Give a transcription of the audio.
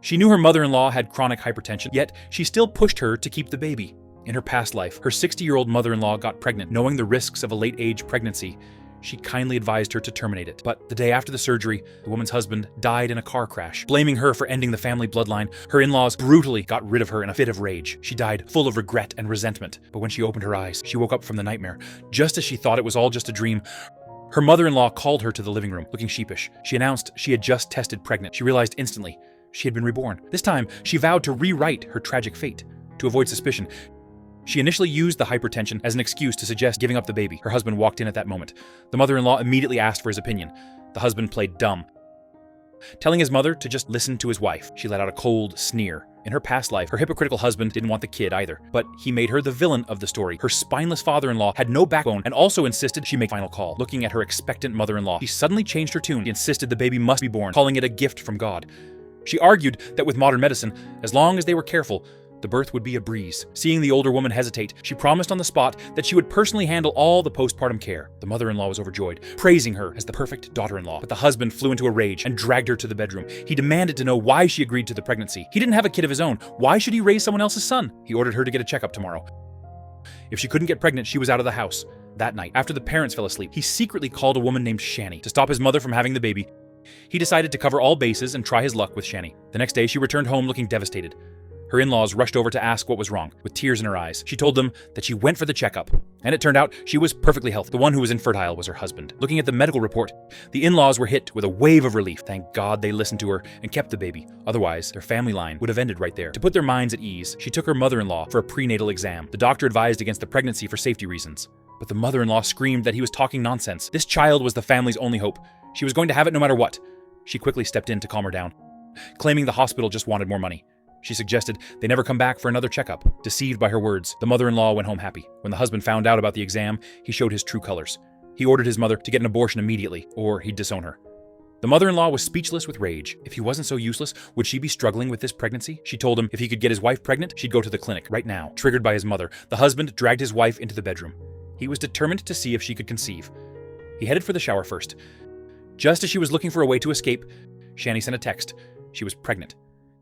She knew her mother-in-law had chronic hypertension, yet she still pushed her to keep the baby. In her past life, her 60-year-old mother-in-law got pregnant. Knowing the risks of a late-age pregnancy, she kindly advised her to terminate it. But the day after the surgery, the woman's husband died in a car crash. Blaming her for ending the family bloodline, her in-laws brutally got rid of her in a fit of rage. She died full of regret and resentment. But when she opened her eyes, she woke up from the nightmare. Just as she thought it was all just a dream, her mother-in-law called her to the living room, looking sheepish. She announced she had just tested pregnant. She realized instantly she had been reborn. This time, she vowed to rewrite her tragic fate. To avoid suspicion, she initially used the hypertension as an excuse to suggest giving up the baby. Her husband walked in at that moment. The mother-in-law immediately asked for his opinion. The husband played dumb, telling his mother to just listen to his wife. She let out a cold sneer. In her past life, her hypocritical husband didn't want the kid either, but he made her the villain of the story. Her spineless father-in-law had no backbone and also insisted she make final call. Looking at her expectant mother-in-law, she suddenly changed her tune. She insisted the baby must be born, calling it a gift from God. She argued that with modern medicine, as long as they were careful, the birth would be a breeze. Seeing the older woman hesitate, she promised on the spot that she would personally handle all the postpartum care. The mother-in-law was overjoyed, praising her as the perfect daughter-in-law. But the husband flew into a rage and dragged her to the bedroom. He demanded to know why she agreed to the pregnancy. He didn't have a kid of his own. Why should he raise someone else's son? He ordered her to get a checkup tomorrow. If she couldn't get pregnant, she was out of the house. That night, after the parents fell asleep, he secretly called a woman named Shani to stop his mother from having the baby. He decided to cover all bases and try his luck with Shani. The next day, she returned home looking devastated. Her in-laws rushed over to ask what was wrong. With tears in her eyes, she told them that she went for the checkup, and it turned out she was perfectly healthy. The one who was infertile was her husband. Looking at the medical report, the in-laws were hit with a wave of relief. Thank God they listened to her and kept the baby. Otherwise, their family line would have ended right there. To put their minds at ease, she took her mother-in-law for a prenatal exam. The doctor advised against the pregnancy for safety reasons. But the mother-in-law screamed that he was talking nonsense. This child was the family's only hope. She was going to have it no matter what. She quickly stepped in to calm her down, claiming the hospital just wanted more money. She suggested they never come back for another checkup. Deceived by her words, the mother-in-law went home happy. When the husband found out about the exam, he showed his true colors. He ordered his mother to get an abortion immediately, or he'd disown her. The mother-in-law was speechless with rage. If he wasn't so useless, would she be struggling with this pregnancy? She told him if he could get his wife pregnant, she'd go to the clinic right now. Triggered by his mother, the husband dragged his wife into the bedroom. He was determined to see if she could conceive. He headed for the shower first. Just as she was looking for a way to escape, Shani sent a text. She was pregnant.